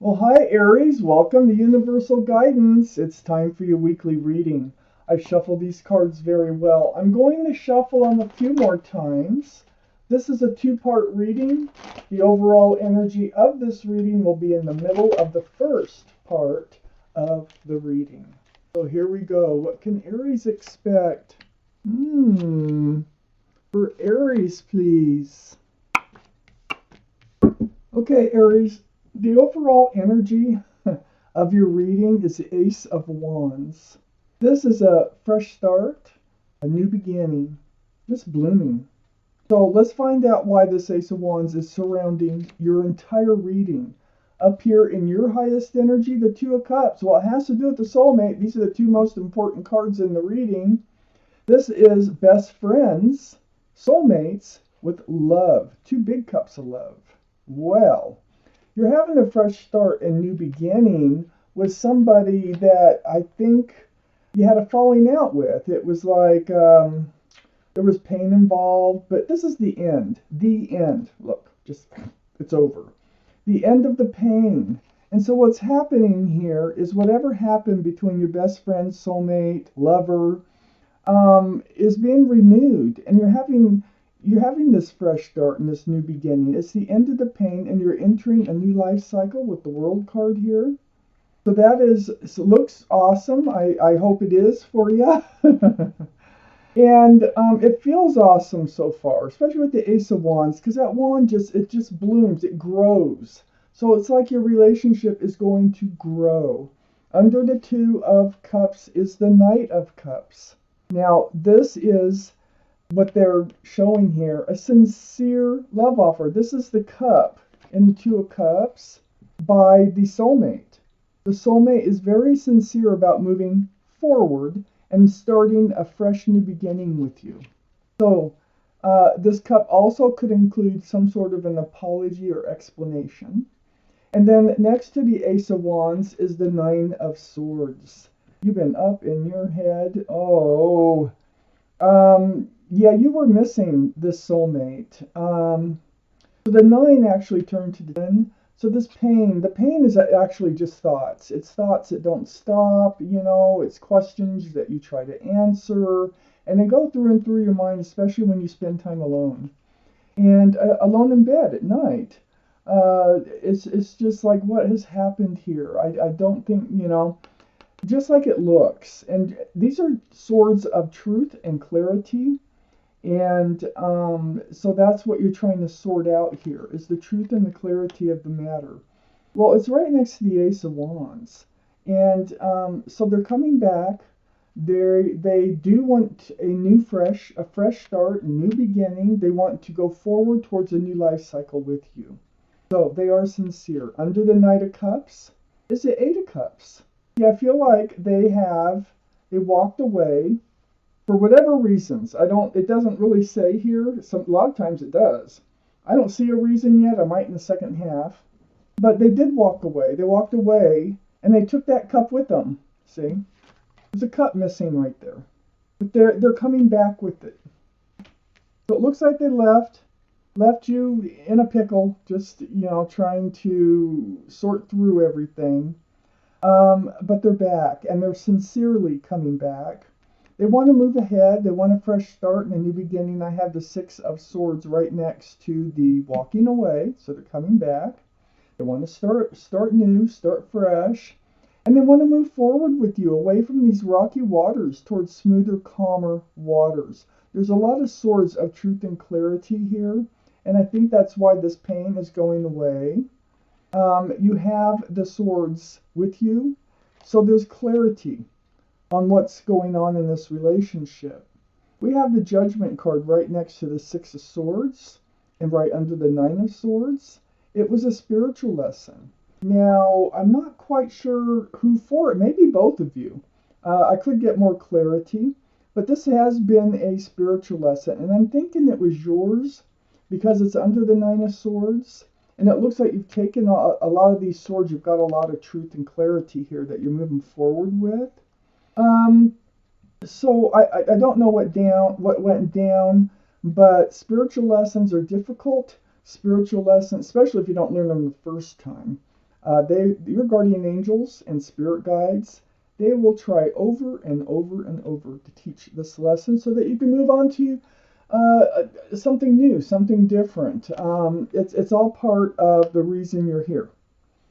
Well, hi Aries, welcome to Universal Guidance. It's time for your weekly reading. I've shuffled these cards very well. I'm going to shuffle them a few more times. This is a two-part reading. The overall energy of this reading will be in the middle of the first part of the reading. So here we go. What can Aries expect? For Aries, please. Okay, Aries. The overall energy of your reading is the Ace of Wands. This is a fresh start, a new beginning, just blooming. So let's find out why this Ace of Wands is surrounding your entire reading. Up here in your highest energy, the Two of Cups. Well, it has to do with the soulmate. These are the two most important cards in the reading. This is best friends, soulmates with love. Two big cups of love. Well, you're having a fresh start and new beginning with somebody that I think you had a falling out with. It was like there was pain involved, but this is the end. The end. Look, just it's over. The end of the pain. And so what's happening here is whatever happened between your best friend, soulmate, lover, is being renewed, and you're having this fresh start and this new beginning. It's the end of the pain, and you're entering a new life cycle with the World card here. So looks awesome. I hope it is for you. And it feels awesome so far, especially with the Ace of Wands, because that wand just blooms, it grows. So it's like your relationship is going to grow. Under the Two of Cups is the Knight of Cups. Now, this is what they're showing here, a sincere love offer. This is the cup in the Two of Cups by the soulmate. The soulmate is very sincere about moving forward and starting a fresh new beginning with you. So this cup also could include some sort of an apology or explanation. And then next to the Ace of Wands is the Nine of Swords. You've been up in your head. Oh, yeah, you were missing this soulmate. So the 9 actually turned to the 10. So the pain is actually just thoughts. It's thoughts that don't stop, it's questions that you try to answer, and they go through and through your mind, especially when you spend time alone. And alone in bed at night. It's just like, what has happened here? I don't think, just like it looks. And these are swords of truth and clarity. And so that's what you're trying to sort out here, is the truth and the clarity of the matter. Well, it's right next to the Ace of Wands. And so they're coming back. They do want a fresh start, a new beginning. They want to go forward towards a new life cycle with you. So they are sincere. Under the Knight of Cups is the Eight of Cups. Yeah, I feel like they walked away for whatever reasons. It doesn't really say here. A lot of times it does. I don't see a reason yet. I might in the second half. But they did walk away. They walked away and they took that cup with them. See? There's a cup missing right there. But they're coming back with it. So it looks like they left you in a pickle, just, trying to sort through everything. But they're back, and they're sincerely coming back. They want to move ahead. They want a fresh start and a new beginning. I have the Six of Swords right next to the walking away, so they're coming back. They want to start new, start fresh, and they want to move forward with you away from these rocky waters towards smoother, calmer waters. There's a lot of swords of truth and clarity here, and I think that's why this pain is going away. You have the swords with you, so there's clarity on what's going on in this relationship. We have the Judgment card right next to the Six of Swords and right under the Nine of Swords. It was a spiritual lesson. Now, I'm not quite sure who for it. Maybe both of you. I could get more clarity, but this has been a spiritual lesson, and I'm thinking it was yours because it's under the Nine of Swords. And it looks like you've taken a lot of these swords. You've got a lot of truth and clarity here that you're moving forward with. So I don't know what went down, but spiritual lessons are difficult. Spiritual lessons, especially if you don't learn them the first time. Your guardian angels and spirit guides, they will try over and over and over to teach this lesson so that you can move on to something new, something different. It's all part of the reason you're here.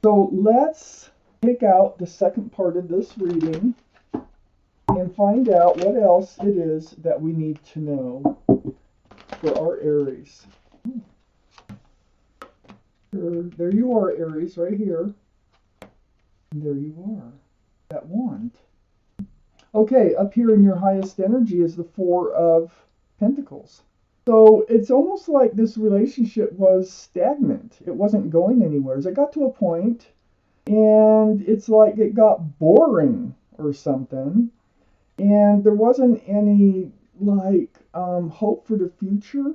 So let's take out the second part of this reading and find out what else it is that we need to know for our Aries. There you are, Aries, right here. And there you are, that wand. Okay, up here in your highest energy is the Four of Pentacles. So it's almost like this relationship was stagnant. It wasn't going anywhere. As it got to a point, and it's like it got boring or something, and there wasn't any like hope for the future.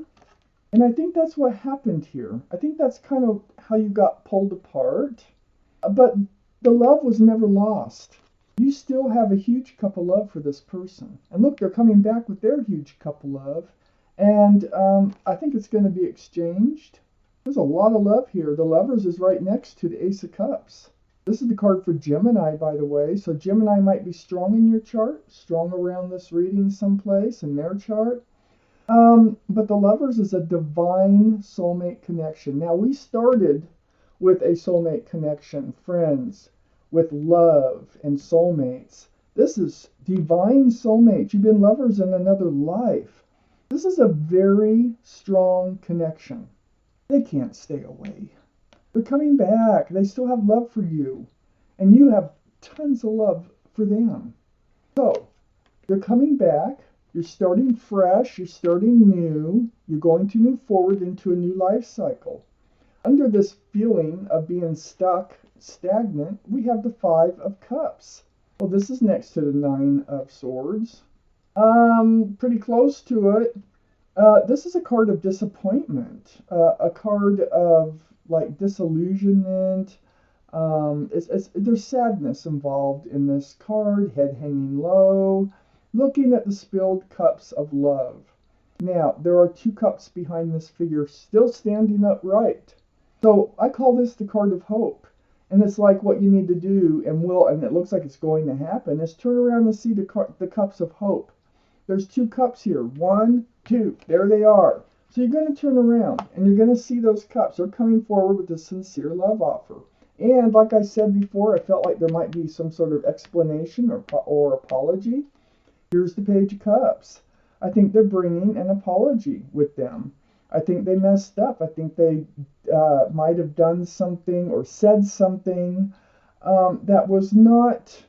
And I think that's what happened here. I think that's kind of how you got pulled apart. But the love was never lost. You still have a huge cup of love for this person. And look, they're coming back with their huge cup of love. And I think it's going to be exchanged. There's a lot of love here. The Lovers is right next to the Ace of Cups. This is the card for Gemini, by the way. So Gemini might be strong in your chart, strong around this reading someplace in their chart. But the Lovers is a divine soulmate connection. Now, we started with a soulmate connection, friends, with love and soulmates. This is divine soulmate. You've been lovers in another life. This is a very strong connection. They can't stay away. They're coming back. They still have love for you. And you have tons of love for them. So, they're coming back. You're starting fresh. You're starting new. You're going to move forward into a new life cycle. Under this feeling of being stuck, stagnant, we have the Five of Cups. Well, this is next to the Nine of Swords. Pretty close to it. This is a card of disappointment, a card of like disillusionment. There's sadness involved in this card, head hanging low, looking at the spilled cups of love. Now, there are two cups behind this figure still standing upright. So I call this the card of hope. And it's like what you need to do, and it looks like it's going to happen, is turn around and see the cups of hope. There's two cups here. One, two. There they are. So you're going to turn around, and you're going to see those cups. They're coming forward with a sincere love offer. And like I said before, I felt like there might be some sort of explanation or apology. Here's the Page of Cups. I think they're bringing an apology with them. I think they messed up. I think they might have done something or said something that was not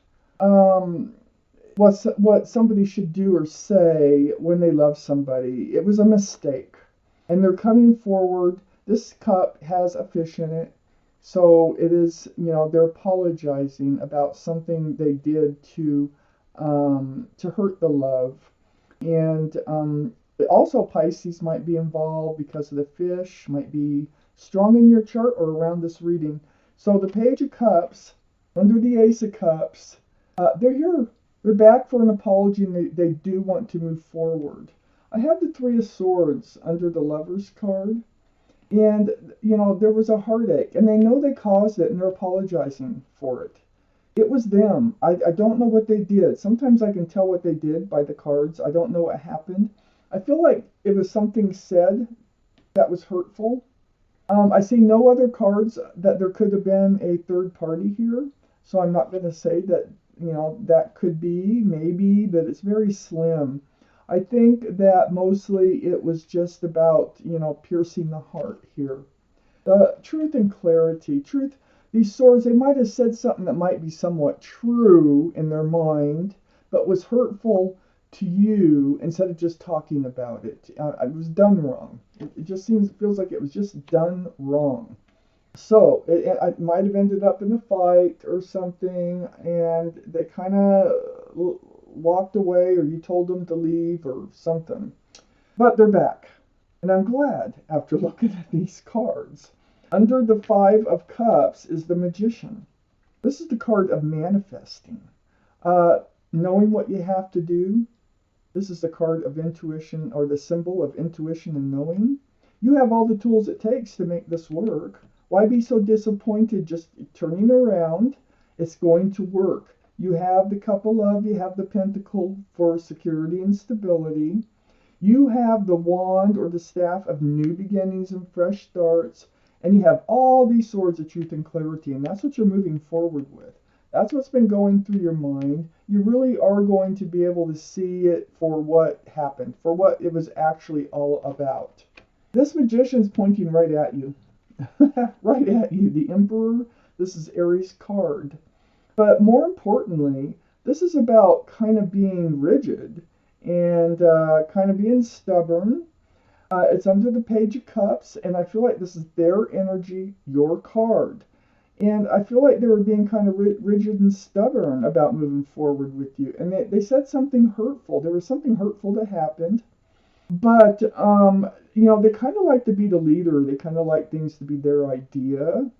what somebody should do or say when they love somebody. It was a mistake. And they're coming forward. This cup has a fish in it. So it is, they're apologizing about something they did to hurt the love. And also Pisces might be involved because of the fish, might be strong in your chart or around this reading. So the Page of Cups, under the Ace of Cups, they're here. They're back for an apology, and they do want to move forward. I have the Three of Swords under the Lovers card. And, there was a heartache. And they know they caused it, and they're apologizing for it. It was them. I don't know what they did. Sometimes I can tell what they did by the cards. I don't know what happened. I feel like it was something said that was hurtful. I see no other cards that there could have been a third party here. So I'm not going to say that, that could be, maybe, but it's very slim. I think that mostly it was just about, piercing the heart here. Truth and clarity. Truth, these swords, they might have said something that might be somewhat true in their mind, but was hurtful to you instead of just talking about it. It was done wrong. It just feels like it was just done wrong. So it might have ended up in a fight or something, and they kind of walked away, or you told them to leave or something. But they're back, and I'm glad after looking at these cards. Under the Five of Cups is the Magician. This is the card of manifesting. Knowing what you have to do. This is the card of intuition, or the symbol of intuition and knowing. You have all the tools it takes to make this work. Why be so disappointed? Just turning around. It's going to work. You have the cup of love, you have the pentacle for security and stability. You have the wand or the staff of new beginnings and fresh starts. And you have all these swords of truth and clarity. And that's what you're moving forward with. That's what's been going through your mind. You really are going to be able to see it for what happened, for what it was actually all about. This magician's pointing right at you. Right at you. The Emperor. This is Aries' card. But more importantly, this is about kind of being rigid and kind of being stubborn. It's under the Page of Cups, and I feel like this is their energy, your card. And I feel like they were being kind of rigid and stubborn about moving forward with you. And they said something hurtful. There was something hurtful that happened. But, they kind of like to be the leader. They kind of like things to be their idea.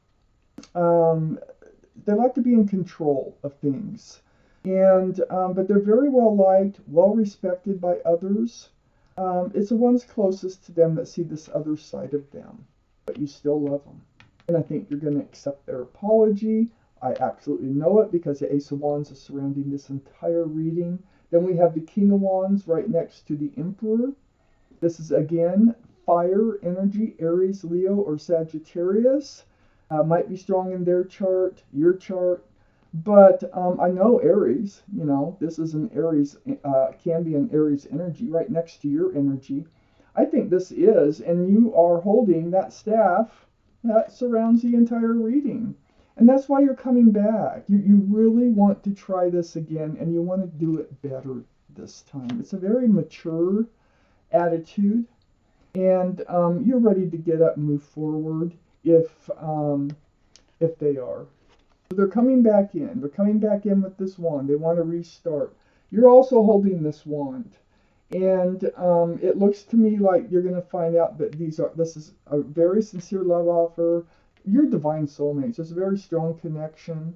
They like to be in control of things. And, but they're very well liked, well respected by others. It's the ones closest to them that see this other side of them. But you still love them. And I think you're going to accept their apology. I absolutely know it because the Ace of Wands is surrounding this entire reading. Then we have the King of Wands right next to the Emperor. This is, again, fire energy, Aries, Leo, or Sagittarius. Might be strong in their chart, your chart. But I know Aries, this is an Aries, can be an Aries energy right next to your energy. I think this is, and you are holding that staff that surrounds the entire reading. And that's why you're coming back. You really want to try this again, and you want to do it better this time. It's a very mature attitude, and you're ready to get up and move forward if they are. So they're coming back in. They're coming back in with this wand. They want to restart. You're also holding this wand. And it looks to me like you're going to find out that this is a very sincere love offer. You're divine soulmates. There's a very strong connection.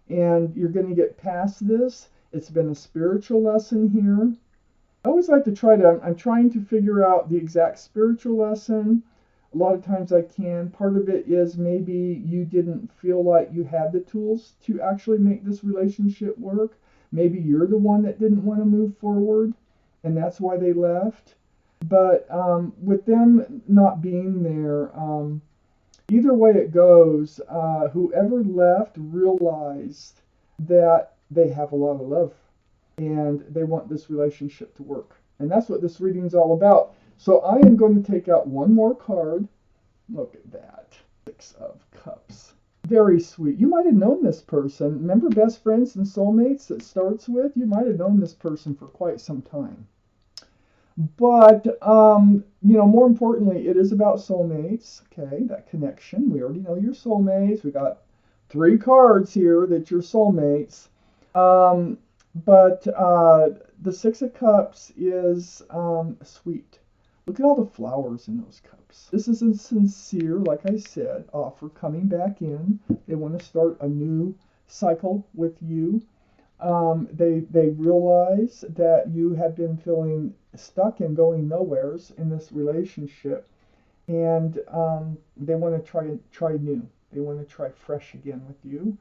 And you're going to get past this. It's been a spiritual lesson here. I always like to I'm trying to figure out the exact spiritual lesson. A lot of times I can. Part of it is maybe you didn't feel like you had the tools to actually make this relationship work. Maybe you're the one that didn't want to move forward, and that's why they left. But with them not being there, either way it goes, whoever left realized that they have a lot of love and they want this relationship to work. And that's what this reading is all about. So I am going to take out one more card. Look at that. Six of Cups. Very sweet. You might have known this person. Remember Best Friends and Soulmates that starts with? You might have known this person for quite some time. But, more importantly, it is about soulmates. Okay, that connection. We already know your soulmates. We got 3 cards here that you're soulmates. But the Six of Cups is sweet. Look at all the flowers in those cups. This is a sincere, like I said, offer coming back in. They want to start a new cycle with you. They realize that you have been feeling stuck and going nowheres in this relationship, and they want to try new. They want to try fresh again with you,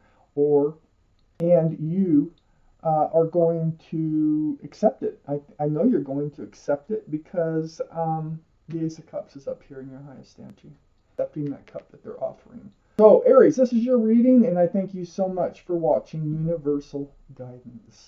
and you are going to accept it. I know you're going to accept it because the Ace of Cups is up here in your highest energy, accepting that cup that they're offering. So, Aries, this is your reading, and I thank you so much for watching Universal Guidance.